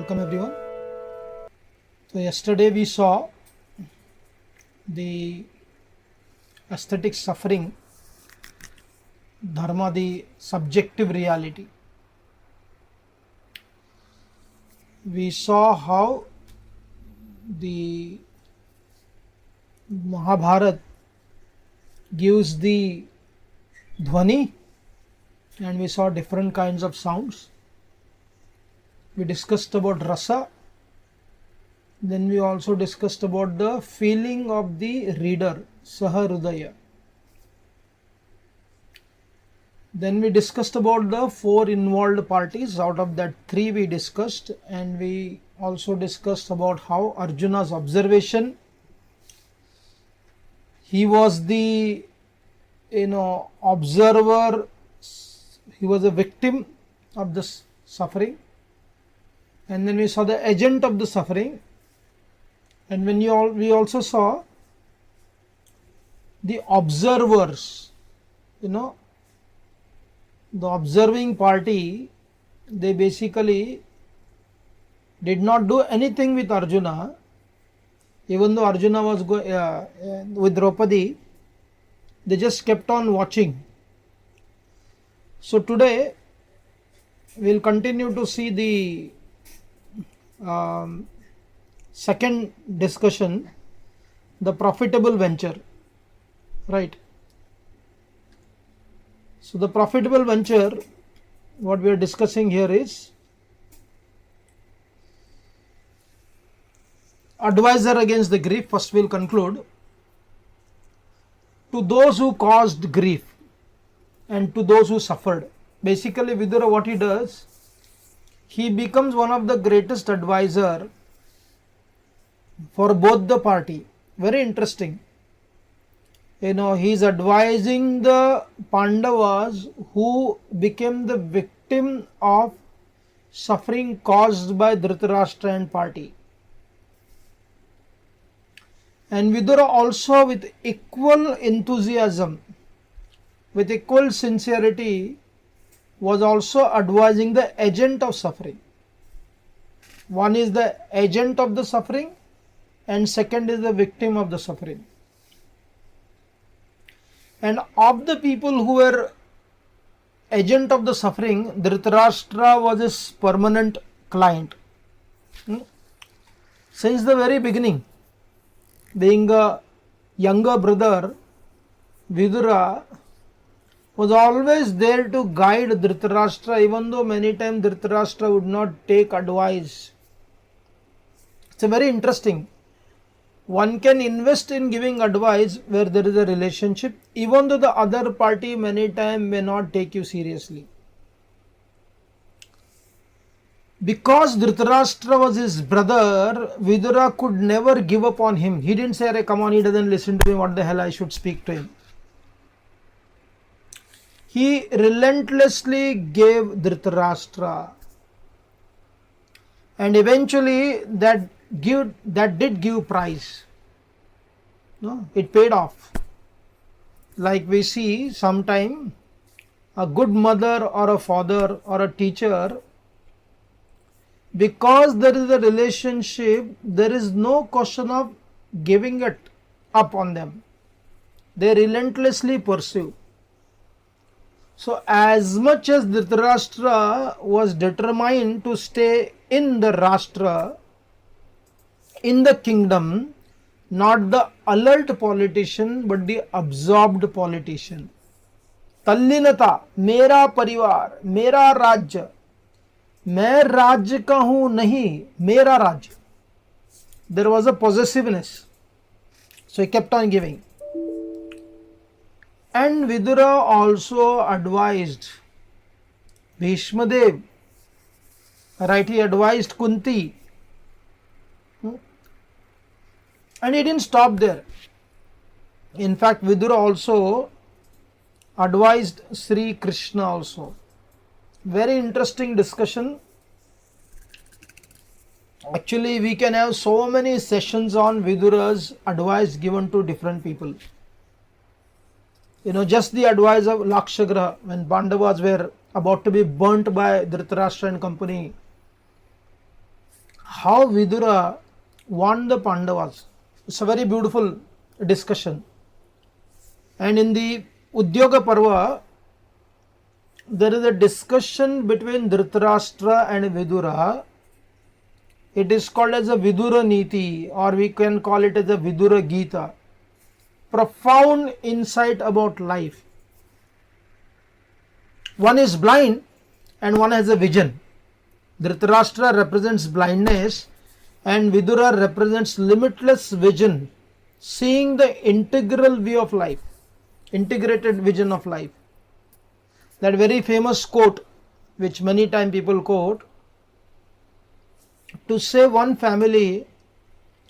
Welcome everyone. So yesterday we saw the aesthetic suffering, dharma, the subjective reality. We saw how the Mahabharata gives the dhvani, and we saw different kinds of sounds. We discussed about rasa. Then we also discussed about the feeling of the reader, saharudaya. Then we discussed about the four involved parties. Out of that, three we discussed, and we also discussed about how Arjuna's observation. He was the observer. He was a victim of this suffering. And then we saw the agent of the suffering, and we also saw the observers. The observing party, they basically did not do anything with Arjuna, even though Arjuna was with Draupadi. They just kept on watching. So today we'll continue to see the second discussion, the profitable venture, right? So the profitable venture, what we are discussing here is advisor against the grief. First we'll conclude. To those who caused grief and to those who suffered. Basically Vidura, what he does, he becomes one of the greatest advisor for both the party. Very interesting. He is advising the Pandavas who became the victim of suffering caused by Dhritarashtra and party. And Vidura also, with equal enthusiasm, with equal sincerity, was also advising the agent of suffering. One is the agent of the suffering, and second is the victim of the suffering. And of the people who were agent of the suffering, Dhritarashtra was his permanent client. Since the very beginning, being a younger brother, Vidura was always there to guide Dhritarashtra, even though many times Dhritarashtra would not take advice. It's a very interesting. One can invest in giving advice where there is a relationship, even though the other party many times may not take you seriously. Because Dhritarashtra was his brother, Vidura could never give up on him. He didn't say, come on, he doesn't listen to me, what the hell I should speak to him. He relentlessly gave Dhritarashtra, and eventually that did give price. No, it paid off. Like we see sometime a good mother or a father or a teacher, because there is a relationship, there is no question of giving it up on them. They relentlessly pursue. So as much as Dhritarashtra was determined to stay in the Rashtra, in the kingdom, not the alert politician but the absorbed politician. Tallinata, mera parivar, mera rajya. मैं राज्य का हूं नहीं, मेरा राज्य. There was a possessiveness. So he kept on giving. And Vidura also advised Bhishma Dev, right? He advised Kunti. And he didn't stop there. In fact, Vidura also advised Sri Krishna also. Very interesting discussion. Actually, we can have so many sessions on Vidura's advice given to different people. Just the advice of Lakshagraha when Pandavas were about to be burnt by Dhritarashtra and company. how Vidura warned the Pandavas. It's a very beautiful discussion. And in the Udyoga Parva, there is a discussion between Dhritarashtra and Vidura. It is called as a Vidura Niti, or we can call it as a Vidura Gita. Profound insight about life. One is blind and one has a vision. Dhritarashtra represents blindness and Vidura represents limitless vision, seeing the integral view of life, integrated vision of life. That very famous quote, which many times people quote, to save one family,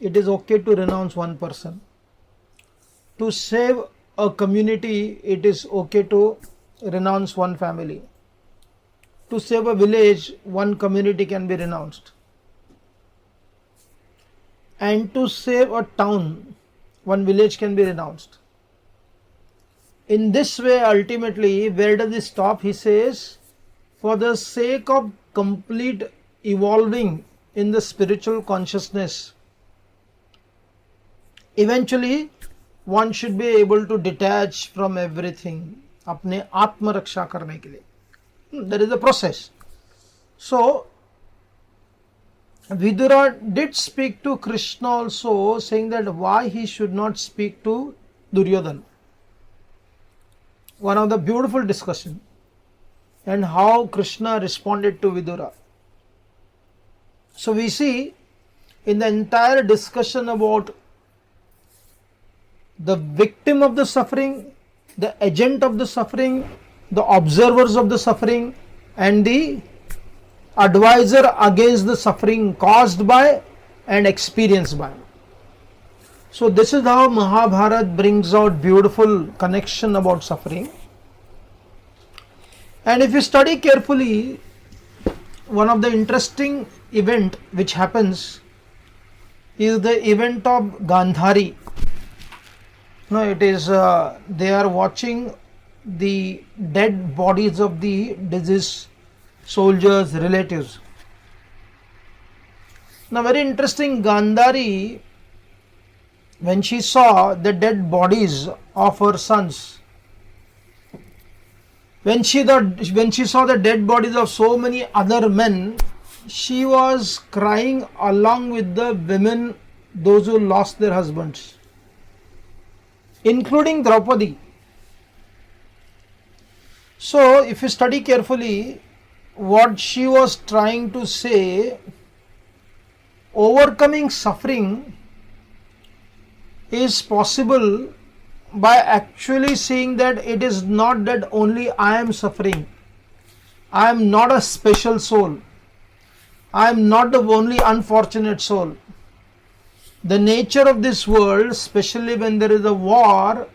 it is okay to renounce one person. To save a community, it is okay to renounce one family. To save a village, one community can be renounced. And to save a town, one village can be renounced. In this way, ultimately, where does he stop? He says, for the sake of complete evolving in the spiritual consciousness, eventually one should be able to detach from everything, अपने आत्म रक्षा करने के लिए. There is a process. So Vidura did speak to Krishna also, saying that why he should not speak to Duryodhana. One of the beautiful discussion, and how Krishna responded to Vidura. So we see in the entire discussion about the victim of the suffering, the agent of the suffering, the observers of the suffering, and the advisor against the suffering caused by and experienced by. So this is how Mahabharata brings out beautiful connection about suffering. And if you study carefully, one of the interesting event which happens is the event of Gandhari. No, it is they are watching the dead bodies of the deceased soldiers' relatives. Now, very interesting, Gandhari, when she saw the dead bodies of her sons, when she saw the dead bodies of so many other men, she was crying along with the women, those who lost their husbands, including Draupadi. So, if you study carefully, what she was trying to say, overcoming suffering is possible by actually seeing that it is not that only I am suffering. I am not a special soul. I am not the only unfortunate soul. The nature of this world, especially when there is a war,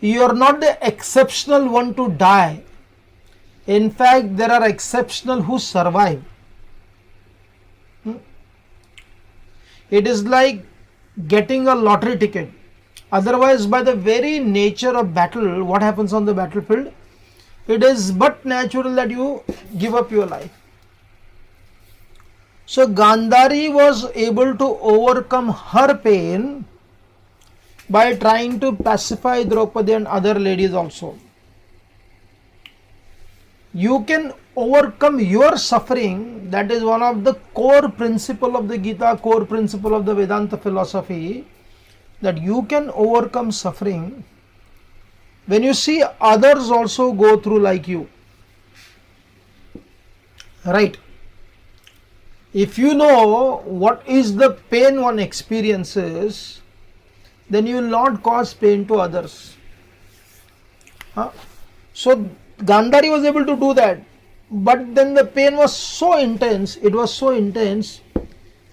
you are not the exceptional one to die. In fact, there are exceptional who survive. It is like getting a lottery ticket. Otherwise, by the very nature of battle, what happens on the battlefield? It is but natural that you give up your life. So Gandhari was able to overcome her pain by trying to pacify Draupadi and other ladies also. You can overcome your suffering. That is one of the core principle of the Gita, core principle of the Vedanta philosophy, that you can overcome suffering when you see others also go through like you. Right? If you know what is the pain one experiences, then you will not cause pain to others. So Gandhari was able to do that, but then the pain was so intense, it was so intense,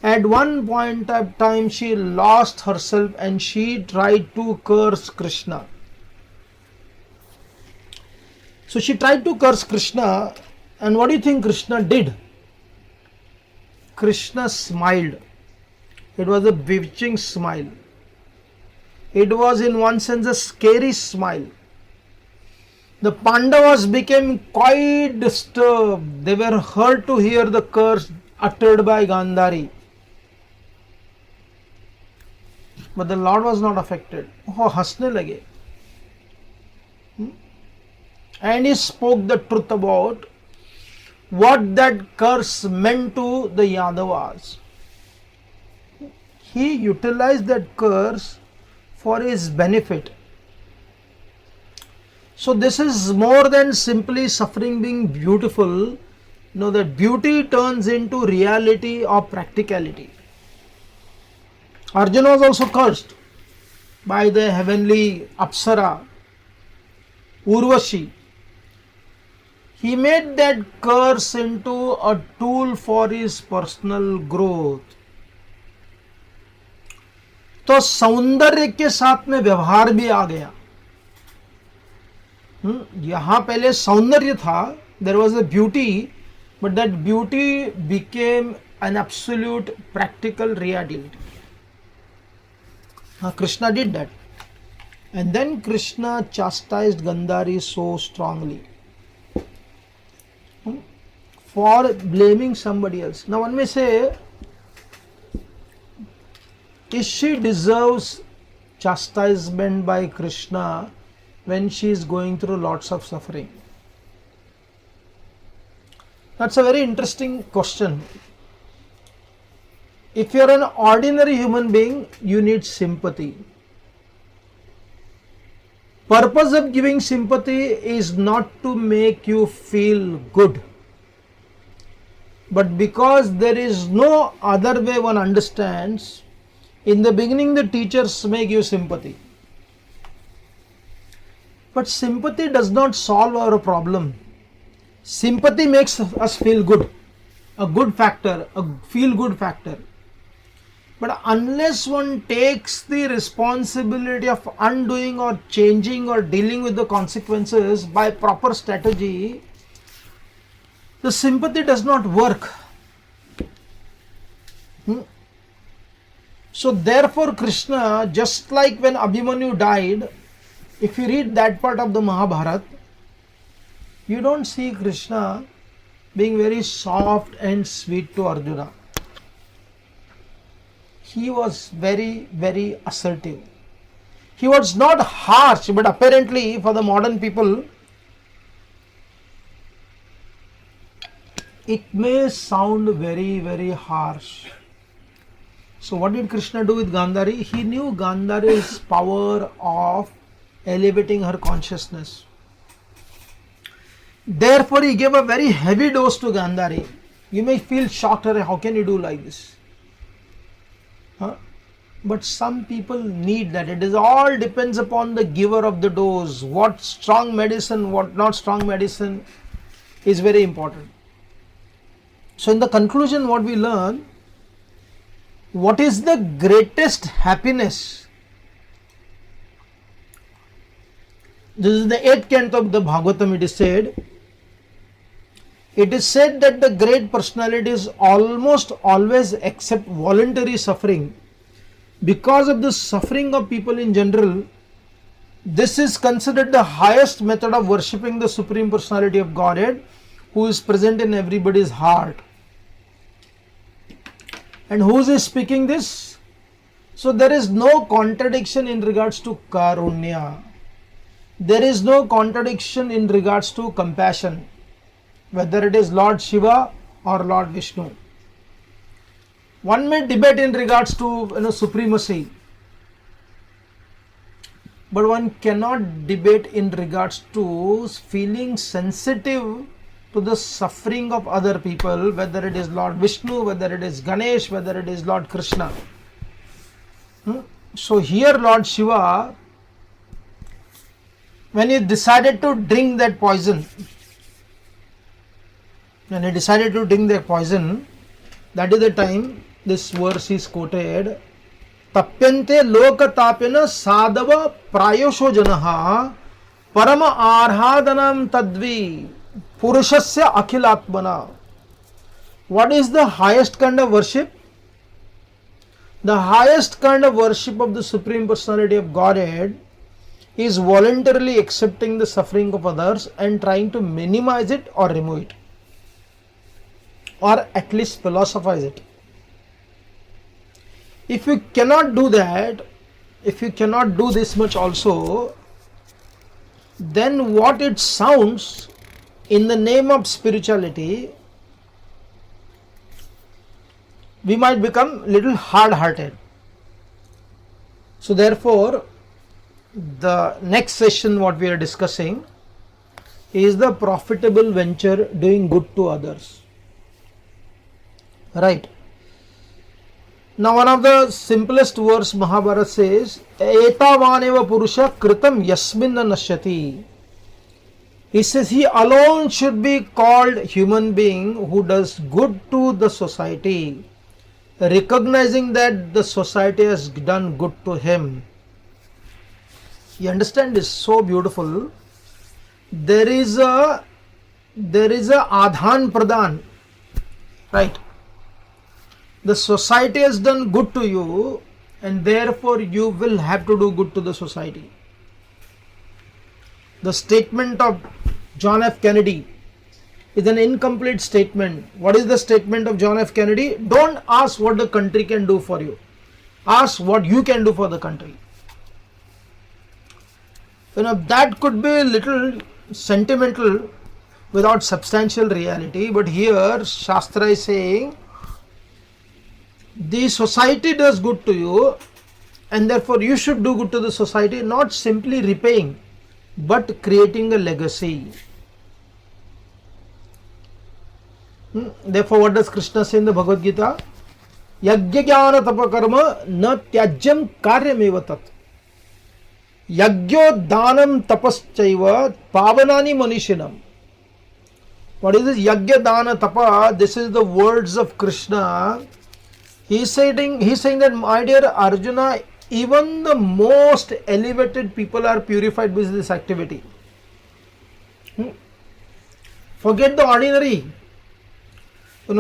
at one point of time she lost herself and she tried to curse Krishna. So she tried to curse Krishna, and what do you think Krishna did? Krishna smiled. It was a bewitching smile. It was in one sense a scary smile. The Pandavas became quite disturbed. They were hurt to hear the curse uttered by Gandhari. But the Lord was not affected. Oh, हंसने लगे. And he spoke the truth about what that curse meant to the Yadavas. He utilized that curse for his benefit. So this is more than simply suffering being beautiful. No, that beauty turns into reality or practicality. Arjuna was also cursed by the heavenly Apsara, Urvashi. He made that curse into a tool for his personal growth. तो सौंदर्य के साथ में व्यवहार भी आ गया. यहां पहले सौंदर्य था, there was a beauty, but that beauty became an absolute practical reality. Krishna did that. And then Krishna chastised Gandhari so strongly for blaming somebody else. Now one may say, is she deserves chastisement by Krishna when she is going through lots of suffering? That's a very interesting question. If you are an ordinary human being, you need sympathy. Purpose of giving sympathy is not to make you feel good, but because there is no other way one understands. In the beginning, the teachers may give sympathy, but sympathy does not solve our problem. Sympathy makes us feel good, a good factor, a feel good factor. But unless one takes the responsibility of undoing or changing or dealing with the consequences by proper strategy, the sympathy does not work. So therefore Krishna, just like when Abhimanyu died, if you read that part of the Mahabharata, you don't see Krishna being very soft and sweet to Arjuna. He was very, very assertive. He was not harsh, but apparently for the modern people, it may sound very, very harsh. So what did Krishna do with Gandhari? He knew Gandhari's power of elevating her consciousness. Therefore he gave a very heavy dose to Gandhari. You may feel shocked, how can you do like this? But some people need that. It is all depends upon the giver of the dose. What strong medicine, what not strong medicine is very important. So in the conclusion, what we learn, what is the greatest happiness? This is the 8th canto of the Bhagavatam. It is said that the great personalities almost always accept voluntary suffering. Because of the suffering of people in general, this is considered the highest method of worshipping the Supreme Personality of Godhead, who is present in everybody's heart. And who is speaking this? So there is no contradiction in regards to Karunya. There is no contradiction in regards to compassion, whether it is Lord Shiva or Lord Vishnu. One may debate in regards to supremacy, but one cannot debate in regards to feeling sensitive to the suffering of other people, whether it is Lord Vishnu, whether it is Ganesh, whether it is Lord Krishna. So here Lord Shiva, when he decided to drink that poison, that is the time this verse is quoted. Tapyante lokatapena sadava prayosho janaha parama arhadanam tadvi purushasya akhilatmana. What is the highest kind of worship? The highest kind of worship of the Supreme Personality of Godhead is voluntarily accepting the suffering of others and trying to minimize it or remove it. or at least philosophize it. If you cannot do that, if you cannot do this much also, then what it sounds in the name of spirituality, we might become little hard-hearted. So therefore, the next session what we are discussing is the profitable venture doing good to others. Right. Now one of the simplest verse Mahabharata says, Etavaneva Purusha Kritam Yasmin Nashyati. He says he alone should be called human being who does good to the society, recognizing that the society has done good to him. You understand this? So beautiful. There is a adhan pradhan, right? The society has done good to you, and therefore you will have to do good to the society. The statement of John F. Kennedy is an incomplete statement. What is the statement of John F. Kennedy? Don't ask what the country can do for you. Ask what you can do for the country. That could be a little sentimental without substantial reality, but here Shastra is saying the society does good to you, and therefore you should do good to the society, not simply repaying, but creating a legacy. Therefore, what does Krishna say in the Bhagavad Gita? Yajna jnana tapa karma na tyajyam karyameva tat. Yajno danam tapaschaiva pavanani manishinam. What is this yajna dana tapa? This is the words of Krishna. He is saying that, my dear Arjuna, even the most elevated people are purified with this activity. Forget the ordinary.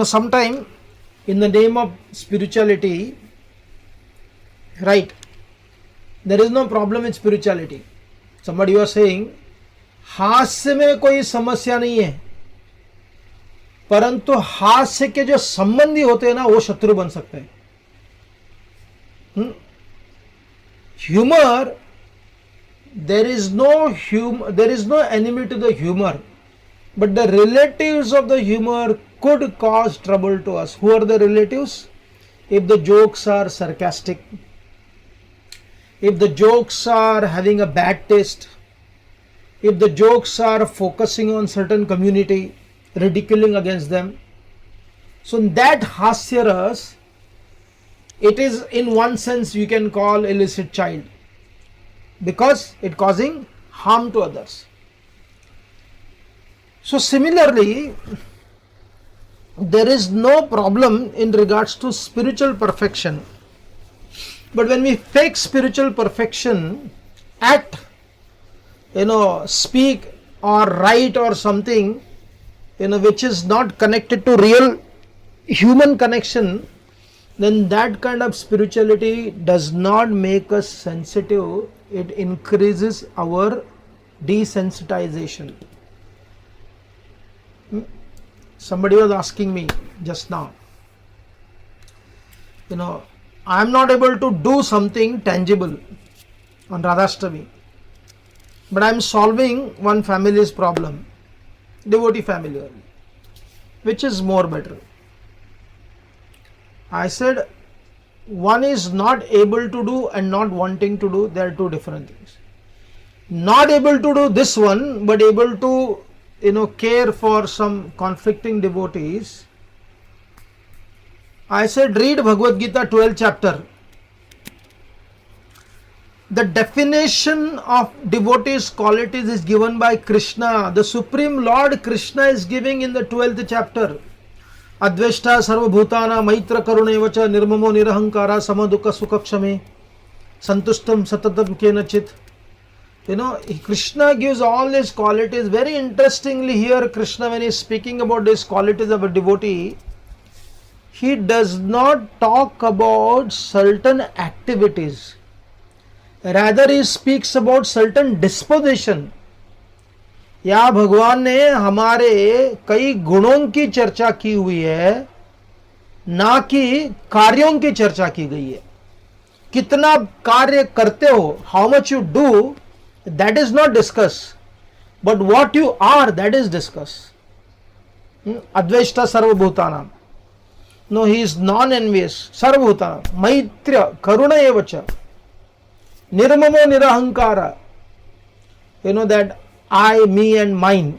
Sometime in the name of spirituality, right, there is no problem with spirituality. Somebody was saying, हास्य में कोई समस्या नहीं है, परंतु हास्य के जो संबंधी होते हैं ना, वो शत्रु बन सकते हैं. Humor, there is no enemy to the humor, but the relatives of the humor could cause trouble to us. Who are the relatives? If the jokes are sarcastic, if the jokes are having a bad taste, if the jokes are focusing on certain community, ridiculing against them, so in that hasya ras, it is in one sense you can call illicit child, because it causing harm to others. So similarly, there is no problem in regards to spiritual perfection, but when we fake spiritual perfection, act, speak or write or something, which is not connected to real human connection, then that kind of spirituality does not make us sensitive. It increases our desensitization. Somebody was asking me just now, I am not able to do something tangible on Radhashtami, but I am solving one family's problem, devotee family, which is more better. I said, one is not able to do and not wanting to do, they are two different things. Not able to do this one, but able to care for some conflicting devotees. I said, read Bhagavad Gita 12th chapter. The definition of devotees' qualities is given by Krishna. The Supreme Lord Krishna is giving in the 12th chapter. Adveshta sarvabhutana maitra karunevacha nirmamo nirahankara samadukha sukakshame santushtam satatam kenachit. Krishna gives all his qualities. Very interestingly here, Krishna, when he is speaking about his qualities of a devotee, he does not talk about certain activities. Rather, he speaks about certain disposition. या भगवान ने हमारे कई गुणों की चर्चा की हुई है, ना कि कार्यों की चर्चा की गई है। कितना कार्य करते हो, how much you do, that is not discuss, but what you are, that is discuss. अद्वेष्टा सर्वभूतानां, no he is non envious सर्वभूतानां, मैत्र करुण एव च, निर्ममो निरहंकार, you know that I, me and mine,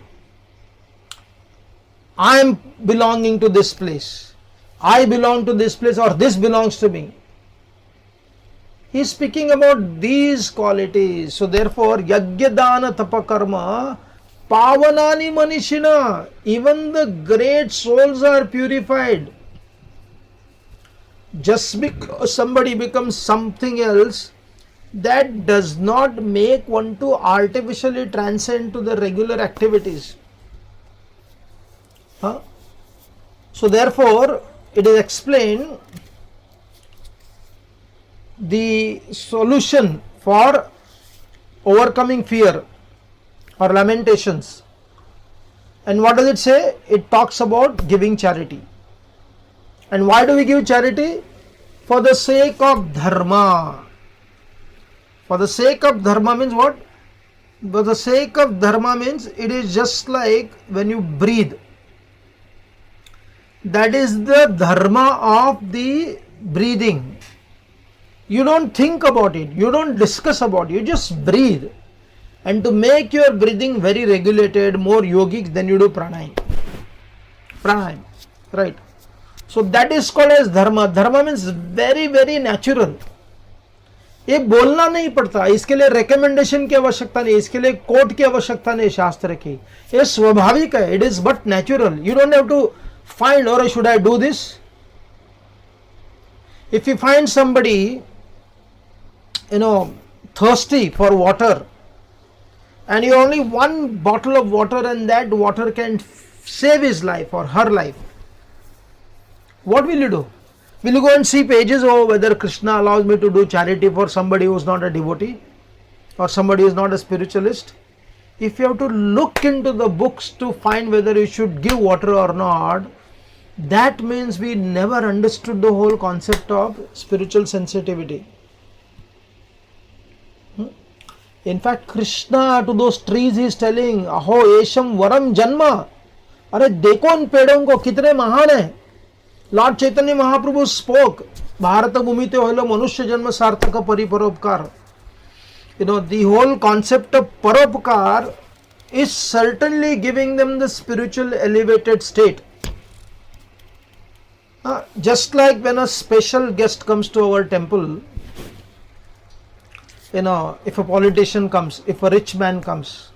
I am belonging to this place, I belong to this place, or this belongs to me. He is speaking about these qualities. So therefore yajna dana tapa karma pavanani manishina, even the great souls are purified. Just because somebody becomes something else, that does not make one to artificially transcend to the regular activities. So therefore it is explained the solution for overcoming fear or lamentations. And what does it say? It talks about giving charity. And why do we give charity? For the sake of dharma. For the sake of dharma means what? For the sake of dharma means it is just like when you breathe. That is the dharma of the breathing. You don't think about it, you don't discuss about it, you just breathe. And to make your breathing very regulated, more yogic, then you do pranayam. Pranayam, right? So that is called as dharma. Dharma means very, very natural. ये बोलना नहीं पड़ता, इसके लिए recommendation की आवश्यकता नहीं, इसके लिए कोर्ट की आवश्यकता नहीं शास्त्र की, ये स्वाभाविक है. It is but natural. You don't have to find और should I do this. If you find somebody thirsty for water and you only one bottle of water and that water can save his life or her life, what will you do? Will you go and see pages, oh, whether Krishna allows me to do charity for somebody who is not a devotee or somebody who is not a spiritualist? If you have to look into the books to find whether you should give water or not, that means we never understood the whole concept of spiritual sensitivity. In fact, Krishna to those trees he is telling, aho esham varam janma. अरे देखो इन पेड़ों को कितने महान है. Lord Chaitanya Mahaprabhu spoke, Bharat भूमिते होलो मनुष्य जन्म सार्थक परिपरोपकार. The whole concept of paropkar is certainly giving them the spiritual elevated state. Just like when a special guest comes to our temple, if a politician comes, if a rich man comes,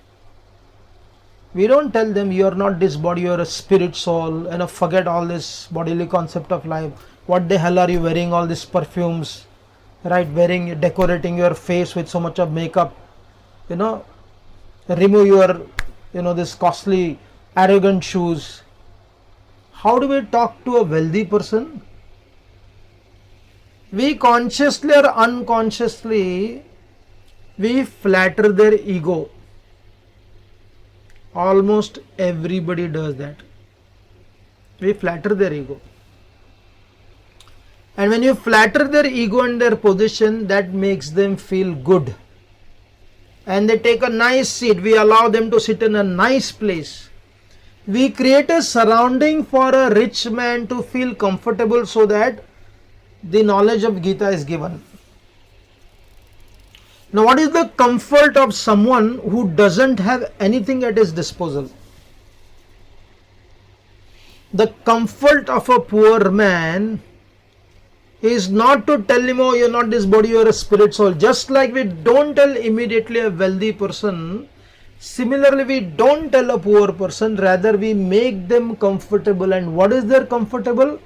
we don't tell them you are not this body, you are a spirit soul, forget all this bodily concept of life. What the hell are you wearing all these perfumes, right? Decorating your face with so much of makeup, remove your, this costly, arrogant shoes. How do we talk to a wealthy person? We consciously or unconsciously, we flatter their ego. Almost everybody does that. We flatter their ego. And when you flatter their ego and their position, that makes them feel good. And they take a nice seat. We allow them to sit in a nice place. We create a surrounding for a rich man to feel comfortable so that the knowledge of Gita is given. Now, what is the comfort of someone who doesn't have anything at his disposal? The comfort of a poor man is not to tell him, oh, you're not this body, you're a spirit soul. Just like we don't tell immediately a wealthy person, similarly we don't tell a poor person, rather we make them comfortable. And what is their comfortable?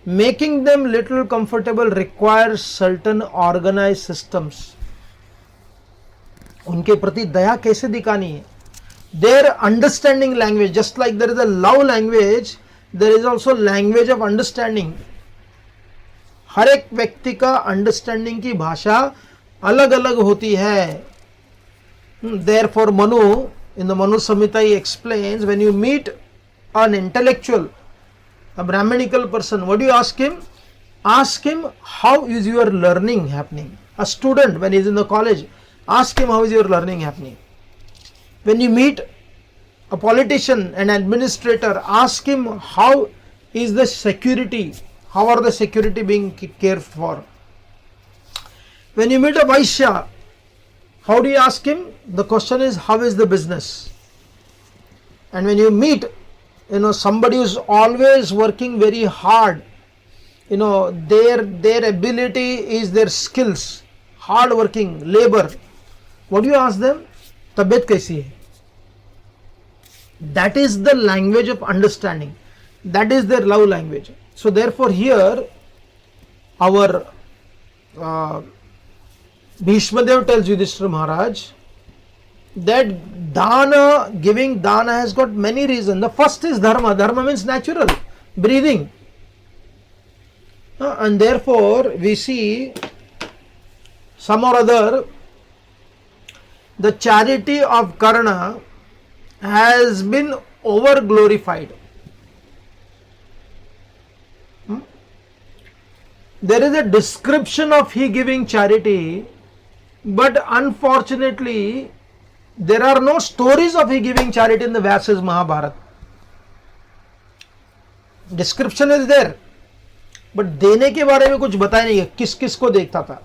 Making them little comfortable requires certain organized systems. उनके प्रति दया कैसे दिखानी है? Their understanding language, just like there is a love language, there is also language of understanding. हर एक व्यक्ति का understanding की भाषा अलग अलग होती है. Therefore Manu In the Manu Samhita he explains, when you meet an intellectual, a Brahmanical person, what do you ask him? Ask him, how is your learning happening? A student, when he is in the college, ask him, how is your learning happening? When you meet a politician, an administrator, ask him, how is the security? How are the security being cared for? When you meet a Vaishya, how do you ask him? The question is, how is the business? And when you meet, somebody who is always working very hard, their ability is their skills, hard working, labor. What do you ask them? Tabiyat kaisi hai? That is the language of understanding. That is their love language. So therefore here our Bhishmadev tells Yudhishthira Maharaj that dana, giving dana has got many reasons. The first is dharma. Dharma means natural, breathing. And therefore we see some or other, the charity of Karna has been over glorified. There is a description of he giving charity, but unfortunately there are no stories of he giving charity in the Vyasa's Mahabharata. Description is there, but देने के बारे में कुछ बताया नहीं है, किस किस को देखता था.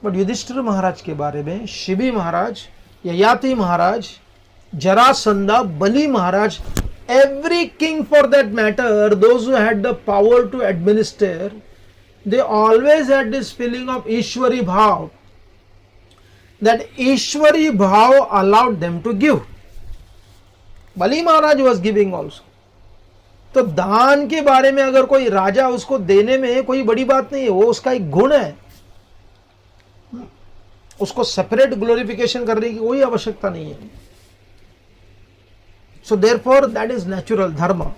बट युधिष्ठिर महाराज के बारे में शिबी महाराज, ययाति महाराज, जरासंधा, बलि महाराज, every king for that matter, those who had the power to administer, they always had this feeling of Ishwari Bhav, that Ishwari Bhav allowed them to give. Bali Maharaj was giving also. तो दान के बारे में अगर कोई राजा उसको देने में कोई बड़ी बात नहीं है, वो उसका एक गुण है, उसको सेपरेट ग्लोरिफिकेशन करने की कोई आवश्यकता नहीं है. So therefore that is natural dharma.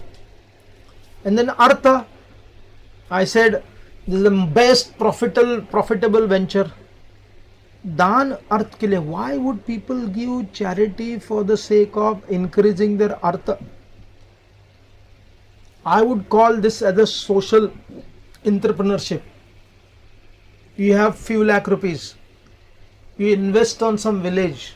And then artha, I said this is the best profitable venture. दान अर्थ के लिए. Why would people give charity for the sake of increasing their artha? I would call this as a social entrepreneurship. You have few lakh rupees, you invest on some village,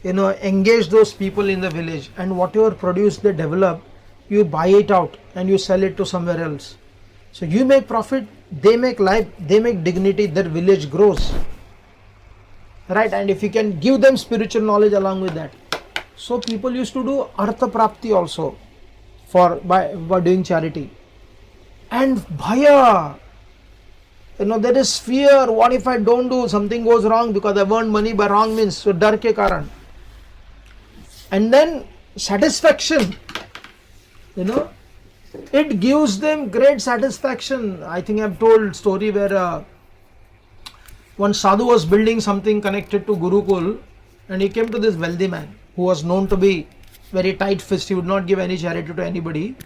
engage those people in the village, and whatever produce they develop, you buy it out and you sell it to somewhere else. So you make profit, they make life, they make dignity, their village grows, right? And if you can give them spiritual knowledge along with that. So people used to do artha prapti also by doing charity. And bhaya, there is fear. What if I don't do, something goes wrong because I earned money by wrong means? So dar ke karan. And then satisfaction, it gives them great satisfaction. I think I've told story where one sadhu was building something connected to Gurukul, and he came to this wealthy man who was known to be very tight fist. He would not give any charity to anybody.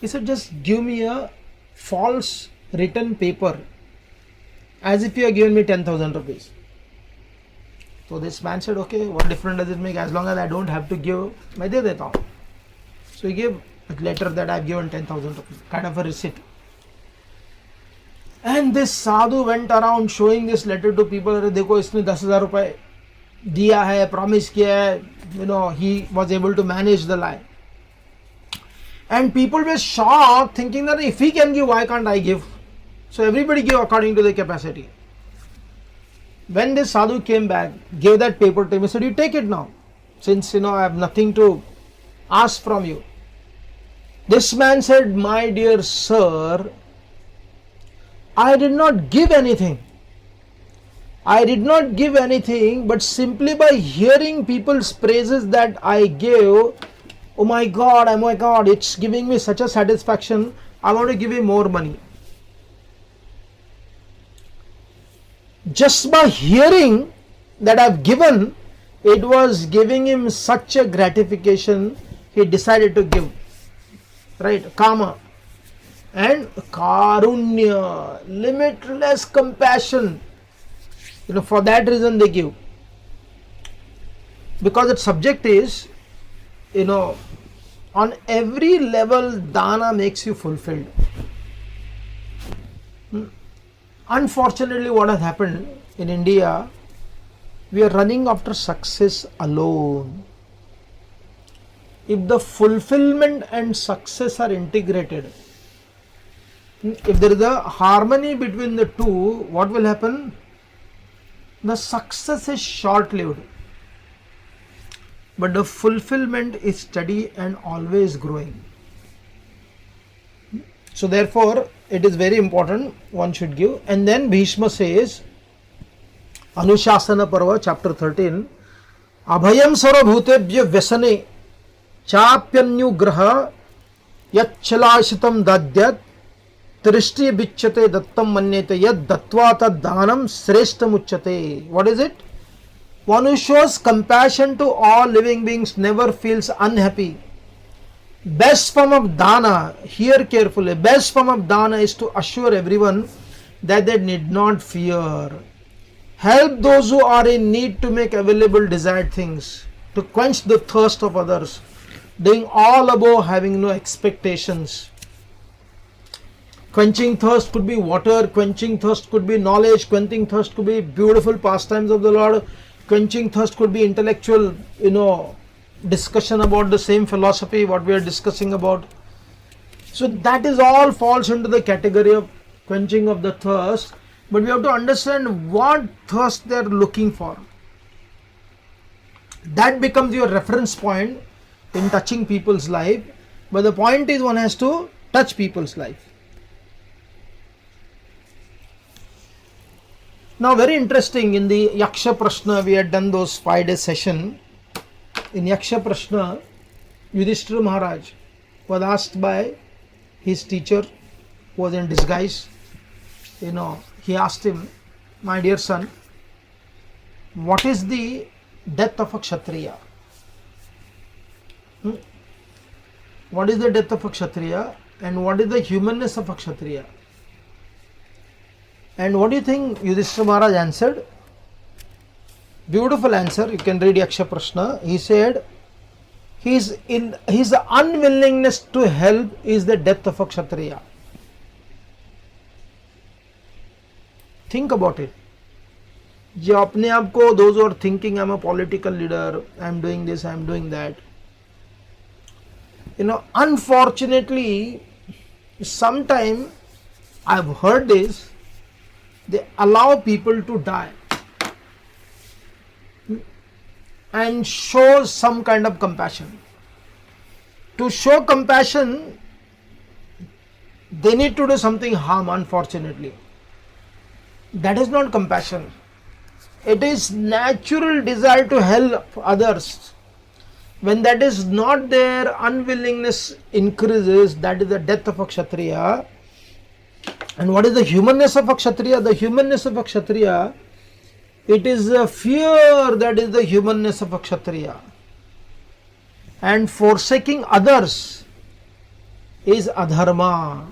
He said, just give me a false written paper as if you are giving me 10,000 rupees. So this man said, okay, what difference does it make? As long as I don't have to give, मैं दे देता हूँ. So he gave a letter that I've given 10,000 rupees, kind of a receipt. And this sadhu went around showing this letter to people. अरे देखो इसने 10,000 रुपए दिया है, promise किया है. He was able to manage the lie. And people were shocked, thinking that if he can give, why can't I give? So everybody gave according to their capacity. When this sadhu came back, gave that paper to him, he said, you take it now, since I have nothing to ask from you. This man said, my dear sir, I did not give anything. I did not give anything, but simply by hearing people's praises that I gave, oh my God, it's giving me such a satisfaction. I want to give him more money. Just by hearing that I've given, it was giving him such a gratification, he decided to give. Right? Kama. And karunya, limitless compassion. For that reason they give. because its subject is, on every level dana makes you fulfilled. Unfortunately, what has happened in India, we are running after success alone. If the fulfillment and success are integrated, if there is a harmony between the two, what will happen? The success is short-lived, but the fulfillment is steady and always growing. So therefore, it is very important one should give. And then Bhishma says, Anushasana Parva, chapter 13, Abhayam sarvabhutebhyo vyasane chapyanyu yacchalashitam dadyat Trishti bichate dattam manyate yad dattva tad danam sreshtam uchyate. What is it? One who shows compassion to all living beings never feels unhappy. Best form of dana, hear carefully, best form of dana is to assure everyone that they need not fear. Help those who are in need to make available desired things, to quench the thirst of others, doing all above having no expectations. Quenching thirst could be water, quenching thirst could be knowledge, quenching thirst could be beautiful pastimes of the Lord, quenching thirst could be intellectual, discussion about the same philosophy what we are discussing about. So that is all falls into the category of quenching of the thirst, but we have to understand what thirst they are looking for. That becomes your reference point in touching people's life, but the point is one has to touch people's life. Now very interesting, in the Yaksha Prashna, we had done those 5-day session. In Yaksha Prashna, Yudhishthira Maharaj was asked by his teacher who was in disguise. He asked him, my dear son, what is the death of a Kshatriya? What is the death of a Kshatriya and what is the humanness of a Kshatriya? And what do you think Yudhishthira Maharaj answered? Beautiful answer. You can read Yaksha Prashna. He said, his unwillingness to help is the death of a Kshatriya. Think about it. जो अपने आप को, those who are thinking, I'm a political leader, I'm doing this, I'm doing that. Unfortunately, sometimes I've heard this, they allow people to die and show some kind of compassion. To show compassion, they need to do something harm, unfortunately. That is not compassion. It is natural desire to help others. When that is not there, unwillingness increases, that is the death of a Kshatriya. And what is the humanness of a Kshatriya? The humanness of a Kshatriya, it is a fear that is the humanness of a Kshatriya. And forsaking others is adharma.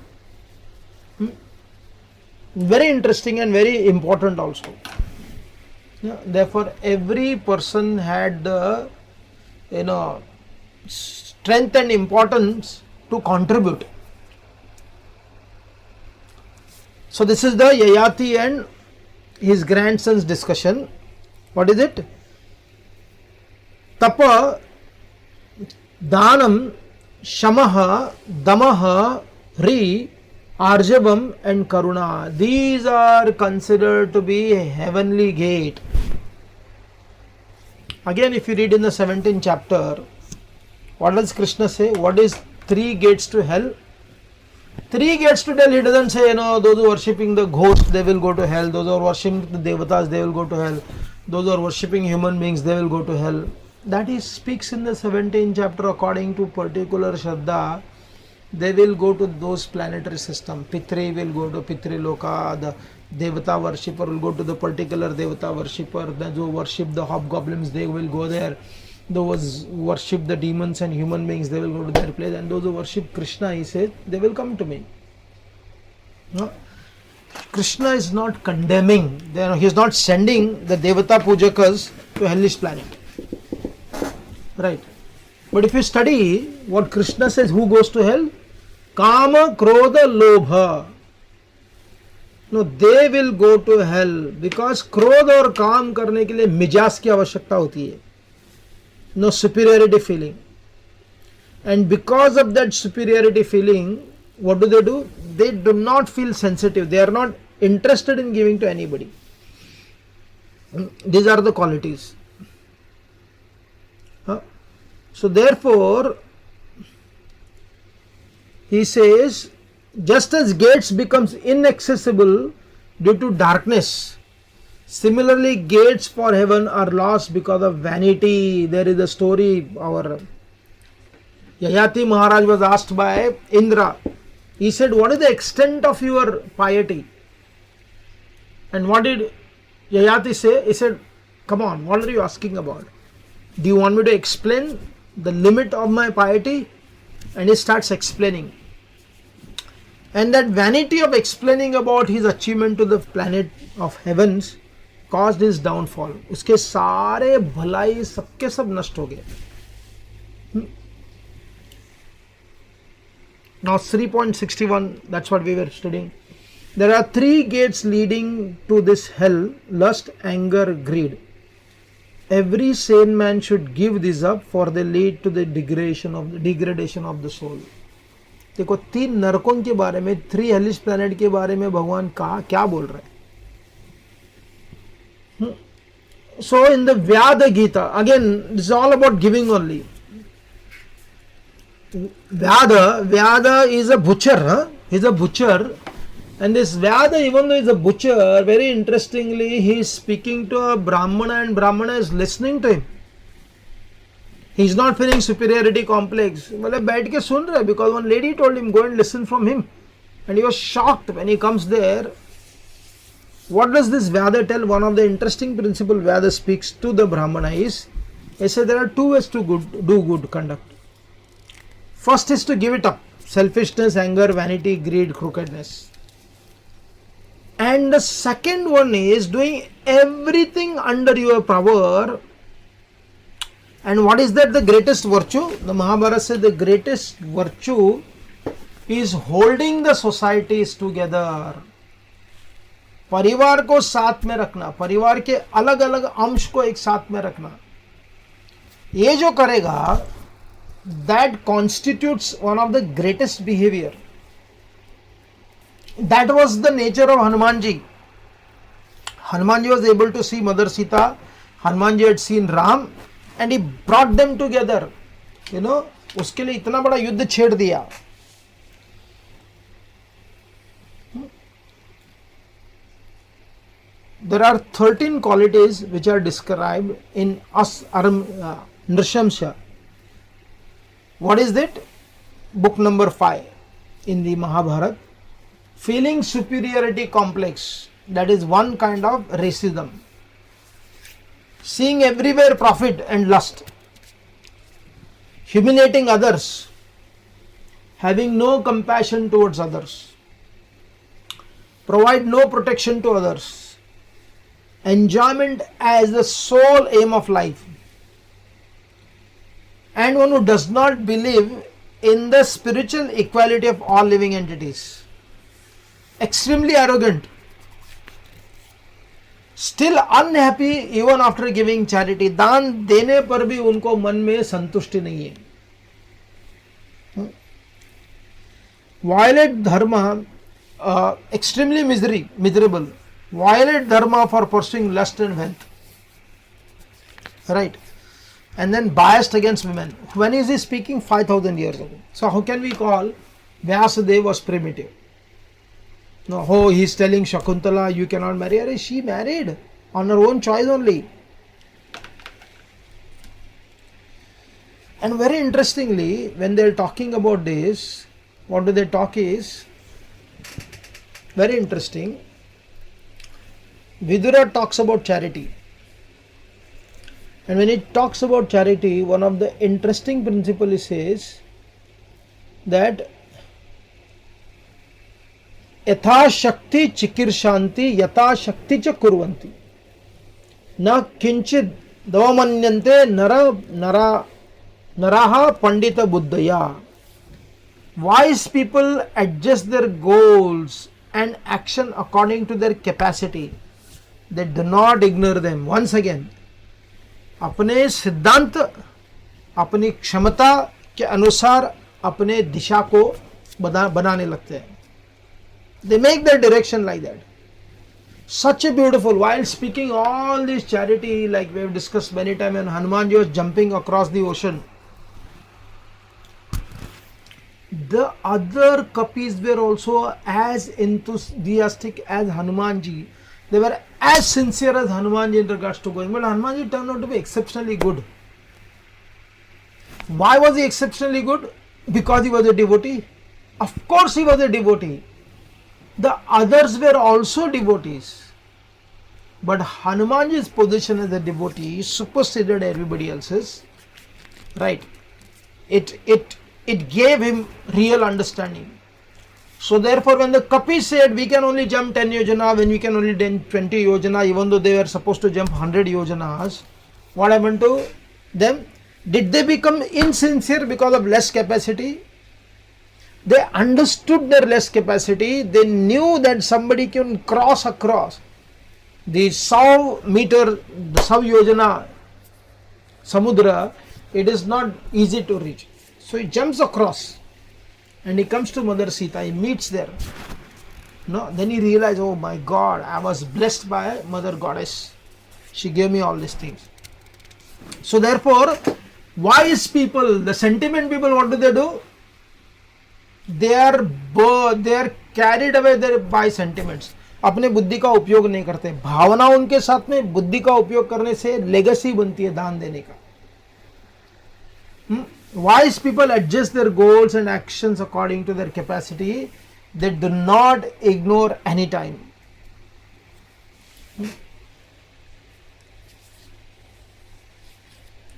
Very interesting and very important also. Therefore, every person had the strength and importance to contribute. So this is the Yayati and his grandson's discussion. What is it? Tapa, Danam, Shamaha, Damaha, Hri, Arjavam and Karuna. These are considered to be a heavenly gate. Again, if you read in the 17th chapter, what does Krishna say? What is 3 gates to hell? 3 gates to hell, he doesn't say, those who are worshipping the ghosts, they will go to hell. Those who are worshipping the devatas, they will go to hell. Those who are worshipping human beings, they will go to hell. That he speaks in the 17th chapter according to particular Shraddha. They will go to those planetary system. Pitri will go to Pitri Loka, the Devata worshipper will go to the particular Devata worshipper. Those who worship the hobgoblins, they will go there. Those who worship the demons and human beings, they will go to their place. And those who worship Krishna, he said, they will come to me. No? Krishna is not condemning. He is not sending the Devata Pujakas to hellish planet. Right. But if you study what Krishna says, who goes to hell? Kama, Krodha, Lobha. No, they will go to hell because क्रोध और काम करने के लिए मिजाज की आवश्यकता होती है. No superiority feeling. And because of that superiority feeling, what do? They do not feel sensitive. They are not interested in giving to anybody. These are the qualities. So therefore, he says, just as gates becomes inaccessible due to darkness, similarly gates for heaven are lost because of vanity. There is a story, our Yayati Maharaj was asked by Indra. He said, what is the extent of your piety? And what did Yayati say? He said, come on, what are you asking about? Do you want me to explain the limit of my piety? And he starts explaining. And that vanity of explaining about his achievement to the planet of heavens caused his downfall. उसके सारे भलाई सबके सब नष्ट हो गए. Now 3.61, that's what we were studying. There are 3 gates leading to this hell: lust, anger, greed. Every sane man should give these up, for they lead to the degradation of the soul. देखो 3 नरकों के बारे में, 3 hellish planet के बारे में भगवान कहा क्या बोल रहे हैं. So in the Vyada Gita, again this is all about giving only. Vyada is a butcher, he's a butcher, and this Vyada, even though he's a butcher, very interestingly he is speaking to a Brahmana and Brahmana is listening to him. He is not feeling superiority complex. मतलब बैठ के सुन रहे, because one lady told him go and listen from him, and he was shocked when he comes there. What does this Vyada tell? One of the interesting principle Vyada speaks to the Brahmana is, he said there are 2 ways to do good conduct. First is to give it up: selfishness, anger, vanity, greed, crookedness. And the second one is doing everything under your power. And what is that? The greatest virtue? The Mahabharata says the greatest virtue is holding the societies together. परिवार को साथ में रखना, परिवार के अलग अलग अंश को एक साथ में रखना, ये जो करेगा, that constitutes one of the greatest behavior. That was the nature of Hanumanji. Hanumanji was able to see Mother Sita. Hanumanji had seen Ram, and he brought them together. You know, उसके लिए इतना बड़ा युद्ध छेड़ दिया. There are 13 qualities which are described in Nrishamsha. What is that? Book number 5 in the Mahabharata. Feeling superiority complex, that is one kind of racism. Seeing everywhere profit and lust. Humiliating others. Having no compassion towards others. Provide no protection to others. Enjoyment as the sole aim of life. And one who does not believe in the spiritual equality of all living entities. Extremely arrogant. Still unhappy even after giving charity. दान देने पर भी उनको मन में संतुष्टि नहीं है. Violate dharma, extremely miserable. Violate dharma for pursuing lust and wealth. Right. And then biased against women. When is he speaking? 5,000 years ago. So how can we call Vyasadeva was primitive? No, oh, he's telling Shakuntala, you cannot marry her. She married on her own choice only. And very interestingly, when they're talking about this, what do they talk is, very interesting. Vidura talks about charity. And when he talks about charity, one of the interesting principles he says that यथा शक्ति चिकीर्षान्ति यथा शक्ति च कुर्वन्ति न किंचित दवमन्यन्ते नरा Naraha Pandita Buddhaya. Wise people adjust their goals and action according to their capacity. They do not ignore them. Once again, अपने सिद्धांत, अपनी क्षमता के अनुसार अपने दिशा को बनाने लगते हैं. They make their direction like that. Such a beautiful, while speaking all this charity, like we have discussed many times, and Hanumanji was jumping across the ocean. The other Kapis were also as enthusiastic as Hanumanji. They were as sincere as Hanumanji in regards to going. But Hanumanji turned out to be exceptionally good. Why was he exceptionally good? Because he was a devotee. Of course he was a devotee. The others were also devotees. But Hanumanji's position as a devotee superseded everybody else's. Right. It gave him real understanding. So therefore, when the Kapis said we can only jump 10 yojana, when we can only jump 20 yojana, even though they were supposed to jump 100 yojanas, what happened to them? Did they become insincere because of less capacity? They understood their less capacity. They knew that somebody can cross across the 100 meter, the 100 yojana samudra. It is not easy to reach. So he jumps across and he comes to Mother Sita. He meets there. No, then he realized, oh my God, I was blessed by Mother Goddess. She gave me all these things. So therefore, wise people, the sentiment people, what do? They are carried away there by sentiments. अपने बुद्धि का उपयोग नहीं करते. भावना उनके साथ में बुद्धि का उपयोग करने से लेगेसी बनती है दान देने का. Wise people adjust their goals and actions according to their capacity. They do not ignore any time.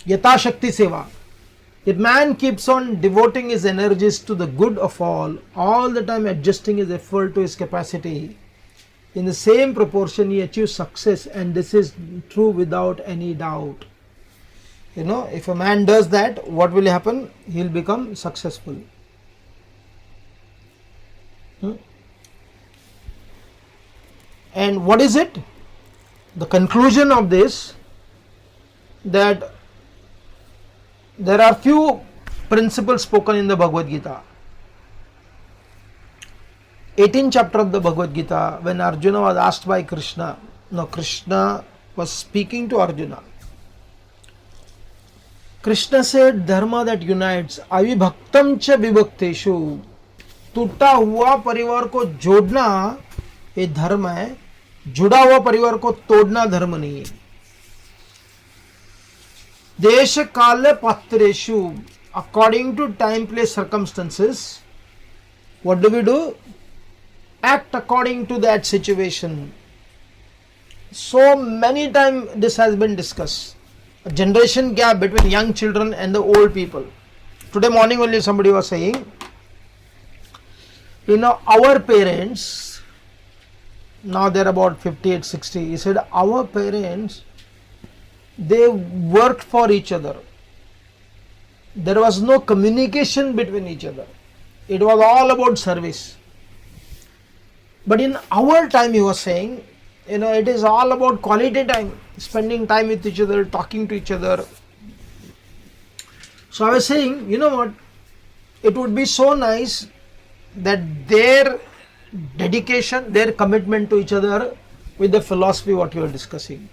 Yata Shakti Seva. If man keeps on devoting his energies to the good of all the time adjusting his effort to his capacity, in the same proportion he achieves success, and this is true without any doubt. You know, if a man does that, what will happen? He will become successful. And what is it? The conclusion of this, that there are few principles spoken in the Bhagavad Gita. 18th chapter of the Bhagavad Gita, when Arjuna was asked by Krishna, Krishna was speaking to Arjuna. Krishna said, dharma that unites, avibhaktam cha vibhakteshu. टूटा हुआ परिवार को जोड़ना ये धर्म है, जुड़ा हुआ परिवार को तोड़ना धर्म नहीं है. देश काल पात्रेषु, according to time, place, circumstances, what do? Act according to that situation. So many times this has been discussed. A generation gap between young children and the old people. Today morning only somebody was saying, you know, our parents, now they're about 58, 60. He said, our parents, they worked for each other. There was no communication between each other. It was all about service. But in our time, he was saying, you know, it is all about quality time, spending time with each other, talking to each other. So I was saying, you know what, it would be so nice that their dedication, their commitment to each other with the philosophy what you are discussing.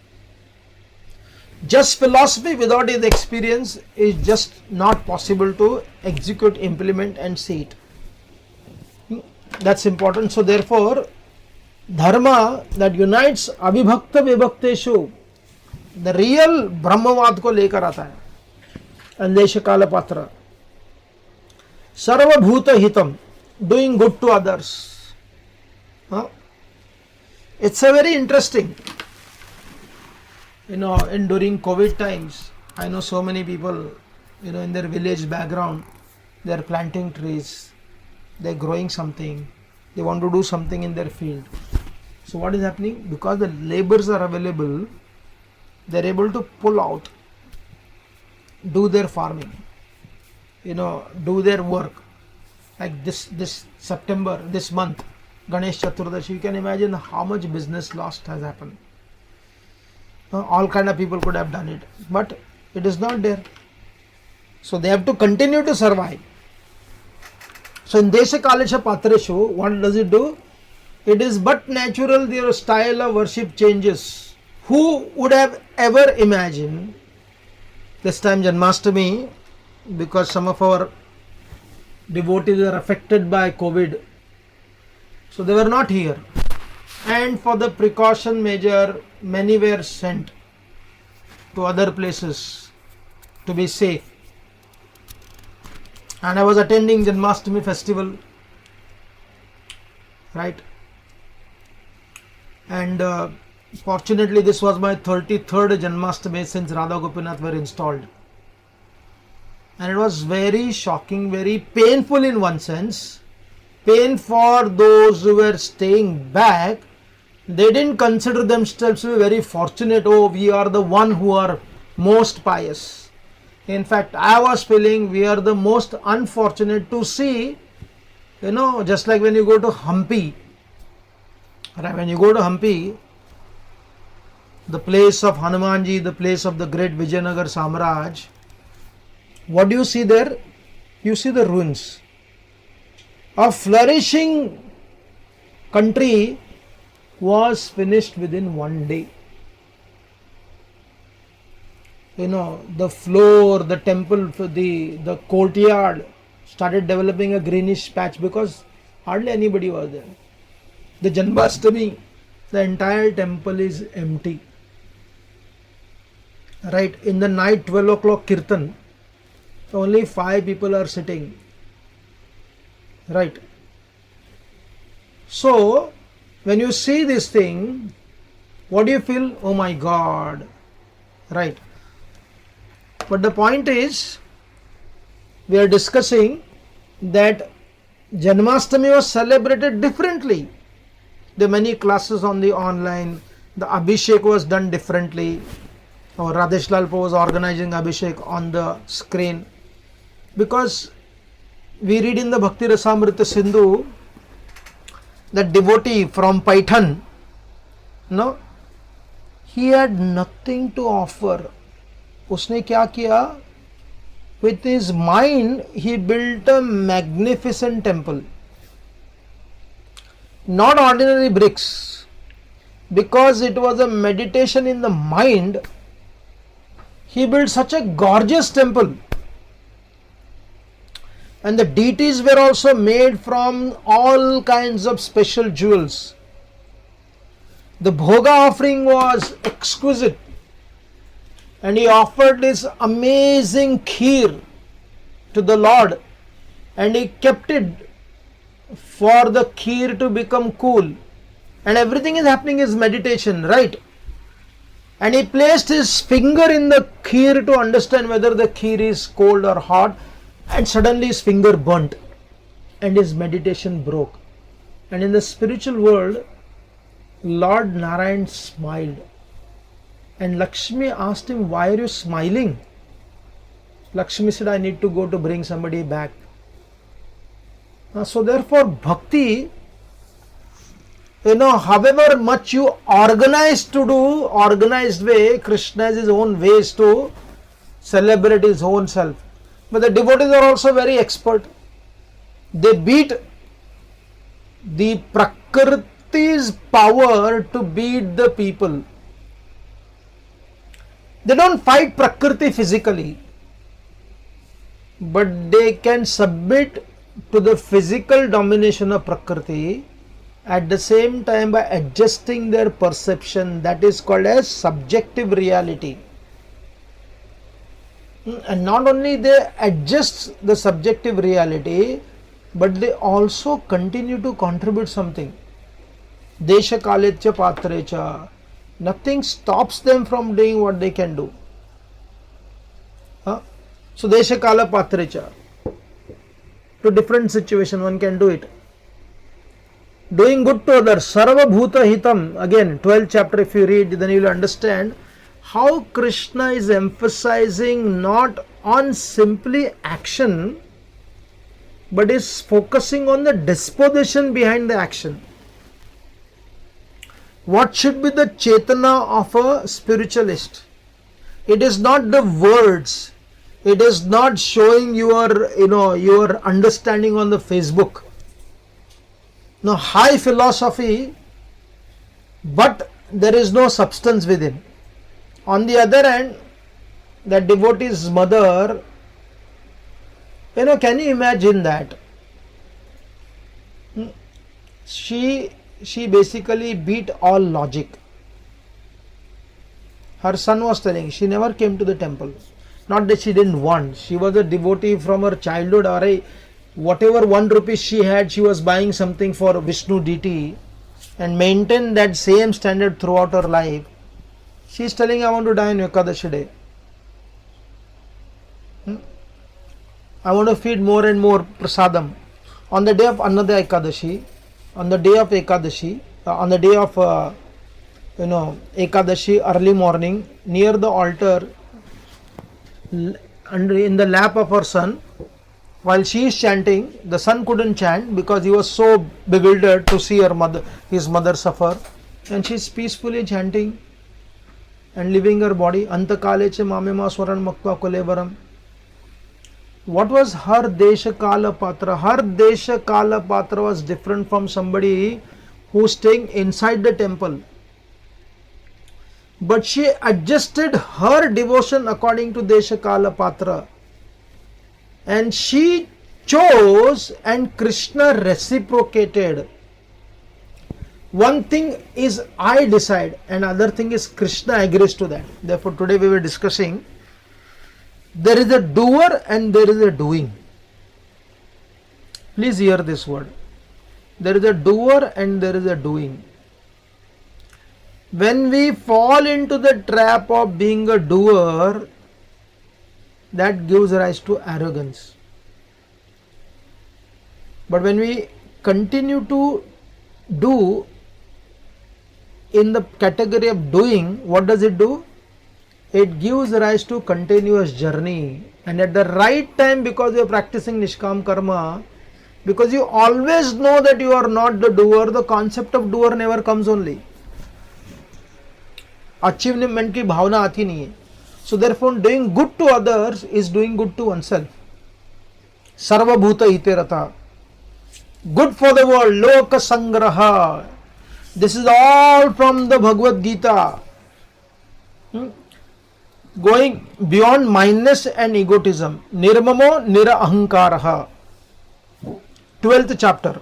Just philosophy without his experience is just not possible to execute, implement and see it. That's important. So therefore, dharma that unites avibhakta vibhakteshu, the real brahmavad ko lekar aata hai. Andesha kala patra. Sarva bhuta hitam, doing good to others. It's a very interesting, you know, in during COVID times, I know so many people, you know, in their village background, they are planting trees, they are growing something, they want to do something in their field. So what is happening? Because the laborers are available, they are able to pull out, do their farming. do their work. Like this September, this month, Ganesh Chaturdashi, you can imagine how much business lost has happened. All kind of people could have done it, but it is not there. So they have to continue to survive. So in Desha Kalesha Patreshu, what does it do? It is but natural their style of worship changes. Who would have ever imagined this time Janmashtami, because some of our devotees are affected by COVID, so they were not here, and for the precaution measure many were sent to other places to be safe. And I was attending Janmashtami festival, right? And fortunately this was my 33rd Janmashtami since Radha Gopinath were installed. And it was very shocking, very painful in one sense. Pain for those who were staying back. They didn't consider themselves to be very fortunate. Oh, we are the one who are most pious. In fact, I was feeling we are the most unfortunate to see, just like when you go to Hampi. Right, when you go to Hampi, the place of Hanumanji, the place of the great Vijayanagar Samraj, what do you see there? You see the ruins. A flourishing country was finished within one day. The floor, the temple, the courtyard started developing a greenish patch because hardly anybody was there. The Janmashtami, the entire temple is empty. Right, in the night 12 o'clock Kirtan, only 5 people are sitting. Right. So, when you see this thing, what do you feel? Oh my God. Right. But the point is, we are discussing that Janmashtami was celebrated differently. There are many classes on the online. The Abhishek was done differently. Radhesh Lalpa was organizing Abhishek on the screen. Because we read in the Bhakti Rasamrita Sindhu that devotee from Paithan, he had nothing to offer. Usne kya kiya? With his mind, he built a magnificent temple. Not ordinary bricks. Because it was a meditation in the mind, he built such a gorgeous temple. And the deities were also made from all kinds of special jewels. The bhoga offering was exquisite. And he offered this amazing kheer to the Lord. And he kept it for the kheer to become cool. And everything is happening is meditation, right? And he placed his finger in the kheer to understand whether the kheer is cold or hot. And suddenly his finger burnt and his meditation broke. And in the spiritual world, Lord Narayan smiled. And Lakshmi asked him, why are you smiling? Lakshmi said, I need to go to bring somebody back. So therefore, bhakti, however much you organize to do, organized way, Krishna has his own ways to celebrate his own self. But the devotees are also very expert. They beat the Prakriti's power to beat the people. They don't fight Prakriti physically, but they can submit to the physical domination of Prakriti at the same time by adjusting their perception. That is called as subjective reality. And not only they adjust the subjective reality, but they also continue to contribute something. Desha Kalecha Patrecha. Nothing stops them from doing what they can do. So Desha Kala Patrecha. To different situation one can do it. Doing good to others. Sarva Bhuta Hitam. Again, 12th chapter if you read, then you will understand how Krishna is emphasizing not on simply action, but is focusing on the disposition behind the action. What should be the chetana of a spiritualist? It is not the words. It is not showing your understanding on the Facebook. No, high philosophy, but there is no substance within. On the other hand, the devotee's mother, can you imagine that? She basically beat all logic. Her son was telling, she never came to the temple. Not that she didn't want. She was a devotee from her childhood. Or whatever 1 rupee she had, she was buying something for Vishnu deity and maintained that same standard throughout her life. She is telling, I want to die on Ekadashi day. I want to feed more and more prasadam. On the day of another Ekadashi, on the day of Ekadashi, Ekadashi early morning, near the altar, in the lap of her son, while she is chanting, the son couldn't chant because he was so bewildered to see his mother suffer, and she is peacefully chanting and leaving her body. Antakale che mamema swaran makva kulevaram. What was her Desha Kala Patra? Her Desha Kala Patra was different from somebody who is staying inside the temple. But she adjusted her devotion according to Desha Kala Patra. And she chose and Krishna reciprocated. One thing is I decide and other thing is Krishna agrees to that. Therefore today we were discussing, there is a doer and there is a doing. Please hear this word. There is a doer and there is a doing. When we fall into the trap of being a doer, that gives rise to arrogance. But when we continue to do in the category of doing, what does it do? It gives rise to continuous journey. And at the right time, because you are practicing Nishkam Karma, because you always know that you are not the doer, the concept of doer never comes only. Achievement की भावना आती नहीं है. So therefore doing good to others is doing good to oneself. Sarvabhuta hiterata. Good for the world. Loka sangraha. This is all from the Bhagavad Gita. Going beyond mindness and egotism. Nirmamo nira ahankaraha. 12th chapter.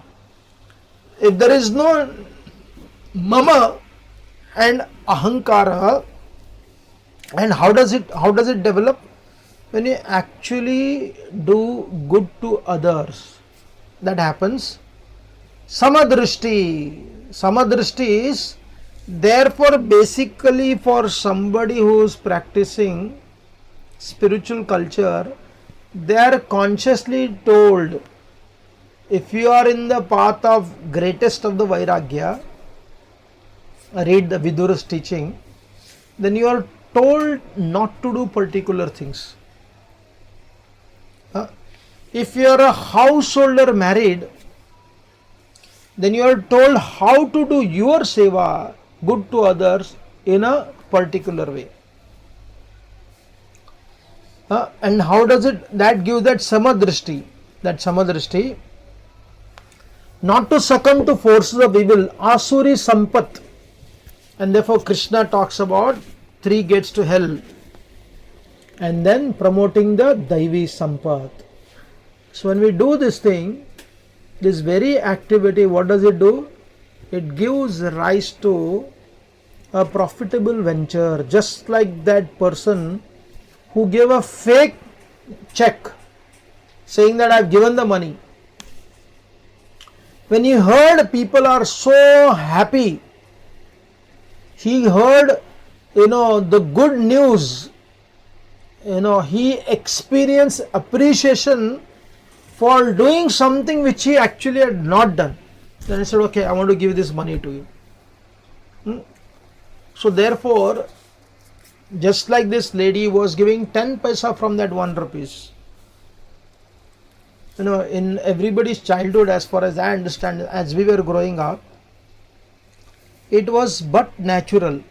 If there is no mama and ahankara, and how does it develop? When you actually do good to others, that happens. Samadrishti is therefore basically for somebody who is practicing spiritual culture, they are consciously told, if you are in the path of greatest of the Vairagya, read the Vidura's teaching, then you are told not to do particular things. If you are a householder married, then you are told how to do your seva, good to others, in a particular way. And how does it, that gives that samadrishti, not to succumb to forces of evil, asuri sampat. And therefore Krishna talks about 3 gates to hell, and then promoting the Daivi Sampat. So when we do this thing, this very activity, what does it do? It gives rise to a profitable venture, just like that person who gave a fake check saying that I have given the money. When he heard people are so happy, he heard the good news, he experienced appreciation for doing something which he actually had not done. Then he said, okay, I want to give this money to you. So therefore, just like this lady was giving 10 paisa from that 1 rupees. In everybody's childhood, as far as I understand, as we were growing up, it was but natural.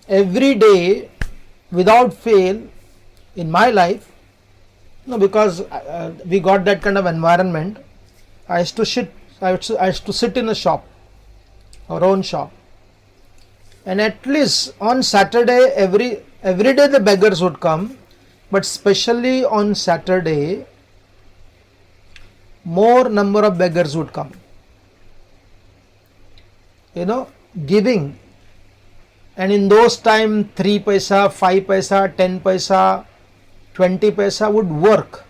Every day, without fail, in my life, because we got that kind of environment, I used to sit in a shop, our own shop, and at least on Saturday, every day the beggars would come, but especially on Saturday, more number of beggars would come. Giving. And in those time, 3 paisa, 5 paisa, 10 paisa, 20 paisa would work.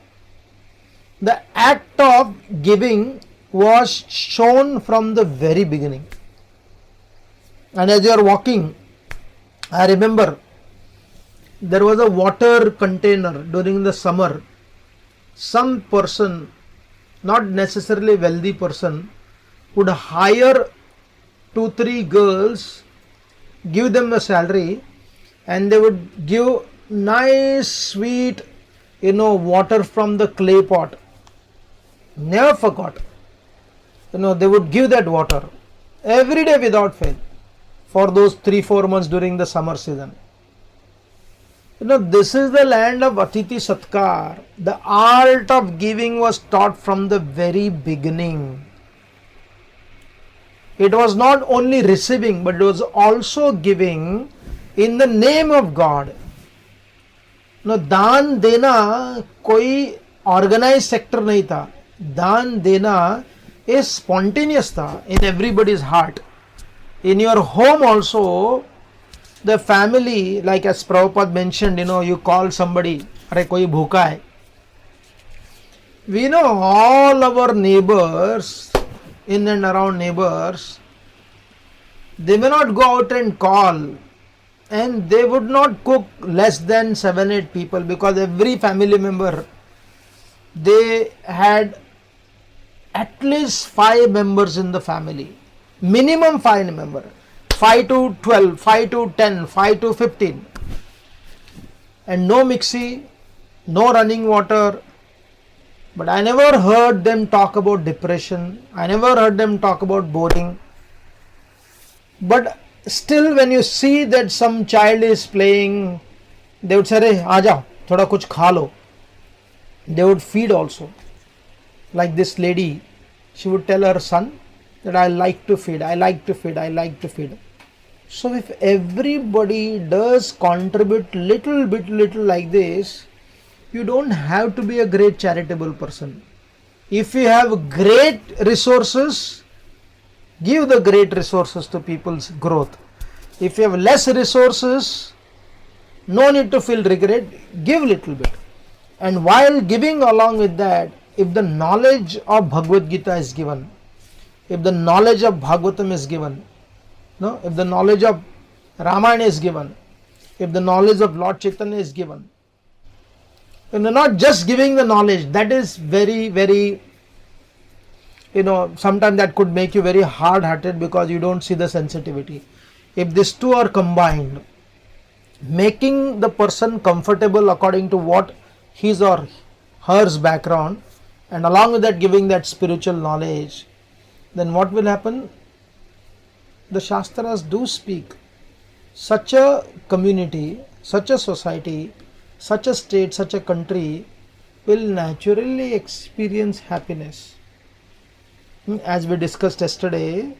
The act of giving was shown from the very beginning. And as you are walking, I remember there was a water container during the summer. Some person, not necessarily wealthy person, would hire 2-3 girls, give them a salary, and they would give nice sweet water from the clay pot. Never forgot. They would give that water every day without fail for those 3-4 months during the summer season. This is the land of Atiti Satkar. The art of giving was taught from the very beginning. It was not only receiving, but it was also giving in the name of God. दान देना कोई organise sector नहीं था. दान देना is spontaneous था in everybody's heart. In your home also, the family, like as Prabhupada mentioned, you call somebody, अरे कोई भूखा है. We know all our neighbors, in and around neighbors, they may not go out and call, and they would not cook less than 7-8 people, because every family member, they had at least 5 members in the family, minimum 5 members, 5 to 12, 5 to 10, 5 to 15, and no mixie, no running water. But I never heard them talk about depression. I never heard them talk about boring. But still, when you see that some child is playing, they would say, "Hey, aa jao, thoda kuch kha lo." They would feed also. Like this lady, she would tell her son that I like to feed, I like to feed, I like to feed. So if everybody does contribute little like this, you don't have to be a great charitable person. If you have great resources, give the great resources to people's growth. If you have less resources, no need to feel regret, give little bit. And while giving along with that, if the knowledge of Bhagavad Gita is given, if the knowledge of Bhagavatam is given, if the knowledge of Ramayana is given, if the knowledge of Lord Chaitanya is given, not just giving the knowledge, that is very, very, sometimes that could make you very hard-hearted because you don't see the sensitivity. If these two are combined, making the person comfortable according to what his or her background, and along with that giving that spiritual knowledge, then what will happen? The Shastras do speak. Such a community, such a society, such a state, such a country will naturally experience happiness. As we discussed yesterday,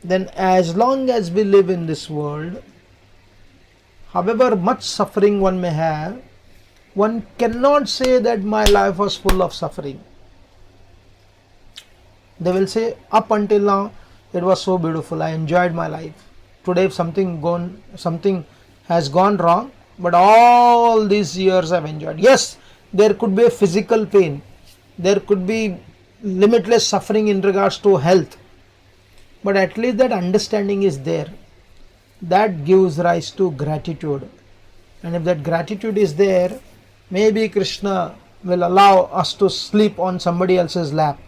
then as long as we live in this world, however much suffering one may have, one cannot say that my life was full of suffering. They will say, up until now, it was so beautiful, I enjoyed my life. Today something has gone wrong, but all these years I've enjoyed. Yes, there could be a physical pain, there could be limitless suffering in regards to health, but at least that understanding is there. That gives rise to gratitude, and if that gratitude is there, maybe Krishna will allow us to sleep on somebody else's lap,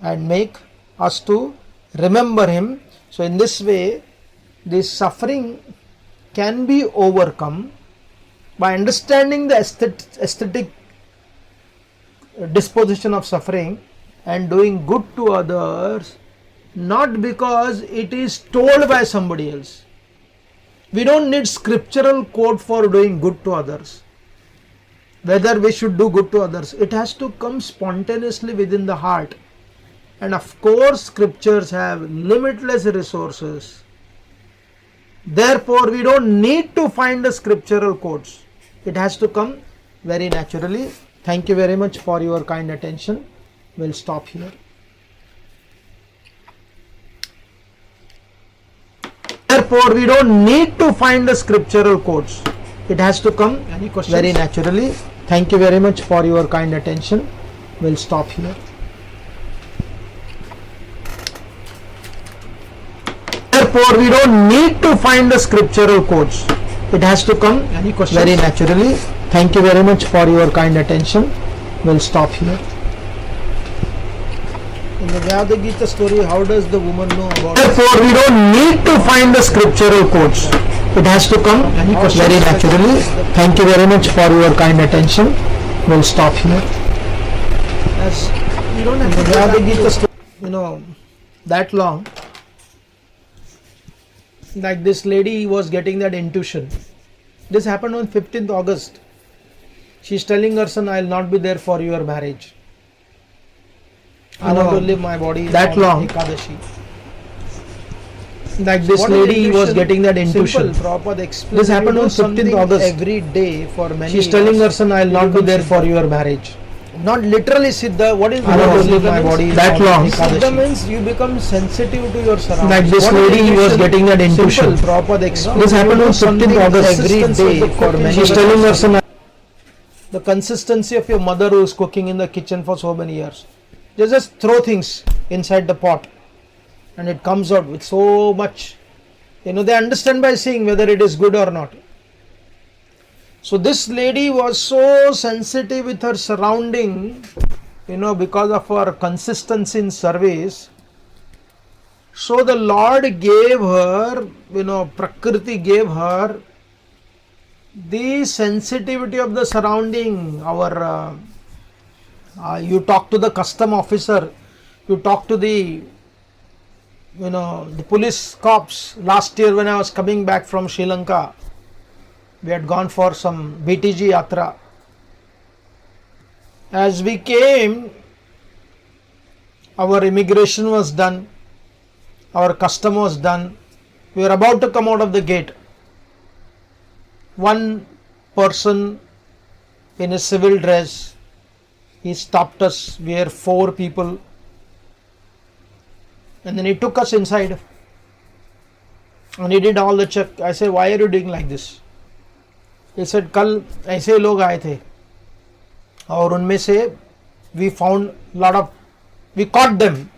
and make us to remember him. So in this way, this suffering can be overcome by understanding the aesthetic disposition of suffering and doing good to others, not because it is told by somebody else. We don't need scriptural code for doing good to others. Whether we should do good to others, it has to come spontaneously within the heart. And of course, scriptures have limitless resources. Therefore, we don't need to find the scriptural codes. It has to come very naturally. Thank you very much for your kind attention. We'll stop here. Therefore, we don't need to find the scriptural codes. It has to come very naturally. Thank you very much for your kind attention. We'll stop here. Therefore, we don't need to find the scriptural codes. It has to come very naturally. Thank you very much for your kind attention. We'll stop here. In the Vyada Gita story, how does the woman know about it? Therefore, we don't need to find the scriptural codes. It has to come very naturally. Thank you very much for your kind attention. We'll stop here. As you don't have to Vyada Gita story, that long. Like this lady was getting that intuition. This happened on 15th August. She's telling her son, I will not be there for your marriage. I want to live my body that long. Ekadashi. Like this lady was getting that intuition. This happened on 15th August. Every day for many She's telling her son, I will not be there for your marriage. Not literally Siddha. What is my body that long? Siddha means you become sensitive to your surroundings. Like this lady was getting that intuition. This happened on 15th August. Every day for many She's telling her son. The consistency of your mother who is cooking in the kitchen for so many years. They just throw things inside the pot and it comes out with so much. They understand by seeing whether it is good or not. So this lady was so sensitive with her surrounding, because of her consistency in service. So the Lord gave her, Prakriti gave her the sensitivity of the surrounding. You talk to the custom officer, you talk to the police cops. Last year when I was coming back from Sri Lanka, we had gone for some BTG Yatra. As we came, our immigration was done, our custom was done. We were about to come out of the gate. One person in a civil dress, he stopped us. We were 4 people. And then he took us inside. And he did all the check. I said, why are you doing like this? He said, कल ऐसे लोग आए थे और उनमें से we found we caught them.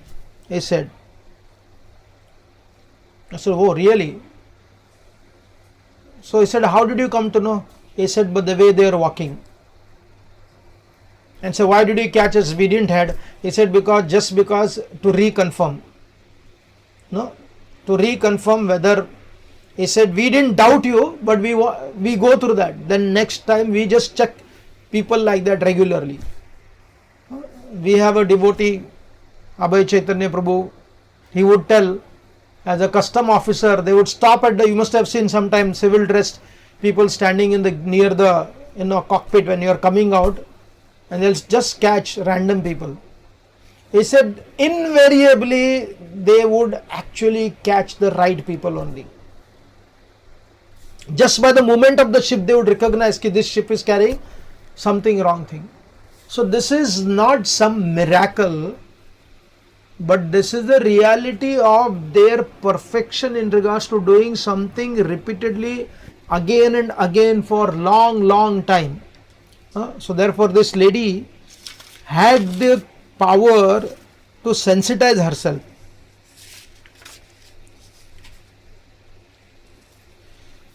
He said. I said, oh really? So he said, how did you come to know? He said, but the way they are walking. And so why did you catch us? We didn't had. He said, just because to reconfirm. No, to reconfirm whether. He said, we didn't doubt you, but we go through that. Then next time we just check people like that regularly. We have a devotee, Abhay Chaitanya Prabhu. He would tell, as a custom officer, they would stop at you must have seen sometimes civil dressed people standing near the cockpit when you are coming out, and they'll just catch random people. He said, invariably they would actually catch the right people only. Just by the movement of the ship, they would recognize that this ship is carrying something wrong thing. So this is not some miracle, but this is the reality of their perfection in regards to doing something repeatedly again and again for long time. So therefore this lady had the power to sensitize herself.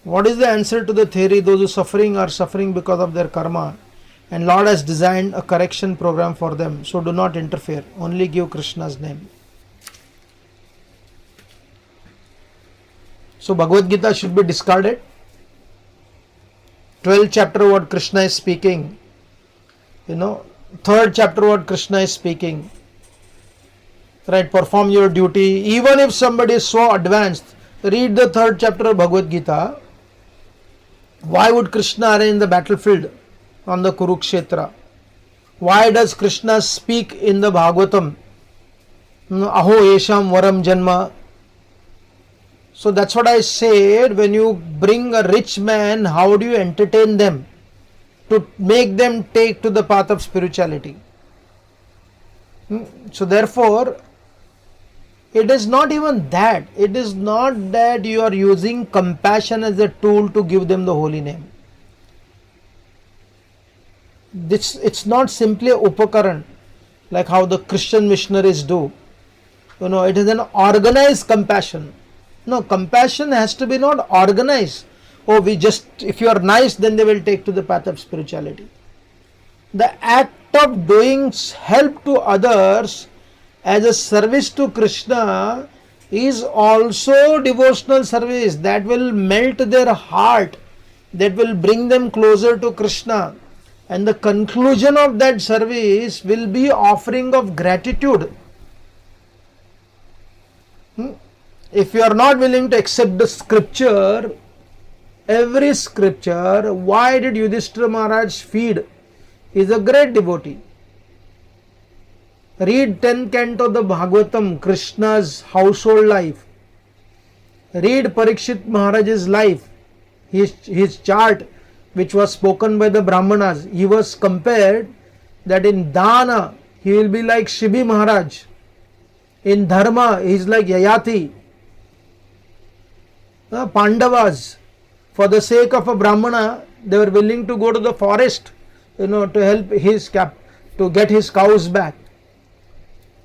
What is the answer to the theory? Those who are suffering because of their karma, and Lord has designed a correction program for them. So do not interfere. Only give Krishna's name. So Bhagavad Gita should be discarded. 12th chapter what Krishna is speaking, 3rd chapter what Krishna is speaking, right? Perform your duty. Even if somebody is so advanced, read the 3rd chapter of Bhagavad Gita. Why would Krishna arrange the battlefield on the Kurukshetra? Why does Krishna speak in the Bhagavatam? Aho Yesham Varam Janma. So that's what I said, when you bring a rich man, how do you entertain them to make them take to the path of spirituality? So therefore, it is not even that. It is not that you are using compassion as a tool to give them the holy name. It's not simply a upakaran, like how the Christian missionaries do. It is an organized compassion. No, compassion has to be not organized. If you are nice, then they will take to the path of spirituality. The act of doing help to others as a service to Krishna is also devotional service that will melt their heart, that will bring them closer to Krishna. And the conclusion of that service will be offering of gratitude. If you are not willing to accept the scripture, every scripture, why did Yudhishthira Maharaj feed? He is a great devotee. Read 10th canto of the Bhagavatam, Krishna's household life. Read Parikshit Maharaj's life, his chart, which was spoken by the Brahmanas. He was compared that in Dana, he will be like Shibi Maharaj. In Dharma, he is like Yayati. Pandavas, for the sake of a Brahmana, they were willing to go to the forest, to help to get his cows back.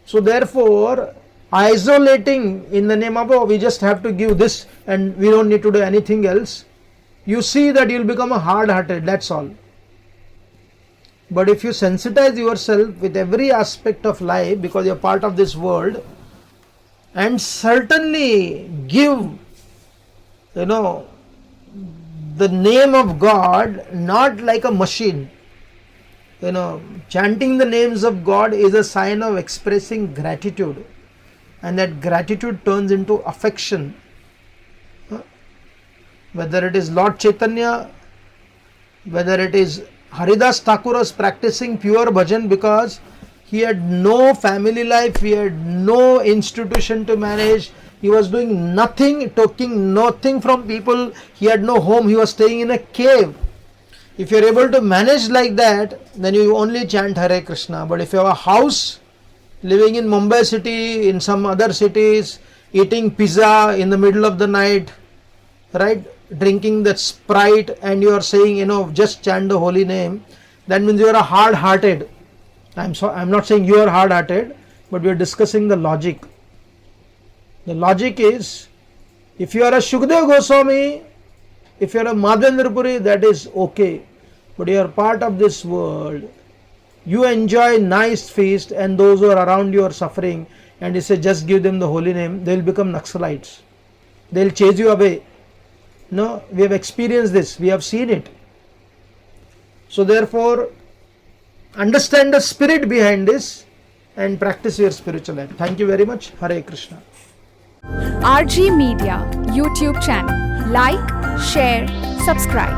So therefore, isolating in the name of, we just have to give this and we don't need to do anything else, you see that you will become a hard-hearted, that's all. But if you sensitize yourself with every aspect of life, because you are part of this world, and certainly give the name of God not like a machine. Chanting the names of God is a sign of expressing gratitude, and that gratitude turns into affection. Whether it is Lord Chaitanya, whether it is Haridas Thakur was practicing pure bhajan because he had no family life, he had no institution to manage, he was doing nothing, taking nothing from people, he had no home, he was staying in a cave. If you are able to manage like that, then you only chant Hare Krishna. But if you have a house, living in Mumbai city, in some other cities, eating pizza in the middle of the night, right, drinking that Sprite, and you are saying, just chant the holy name, that means you are a hard-hearted. I'm not saying you are hard-hearted, but we are discussing the logic. The logic is, if you are a Shukdev Goswami, if you are a Madhavendra Puri, that is okay. But you are part of this world. You enjoy nice feast, and those who are around you are suffering, and you say just give them the holy name, they will become Naxalites. They will chase you away. No, we have experienced this, we have seen it. So therefore, understand the spirit behind this and practice your spiritual life. Thank you very much. Hare Krishna. RG Media YouTube channel. Like, share, subscribe.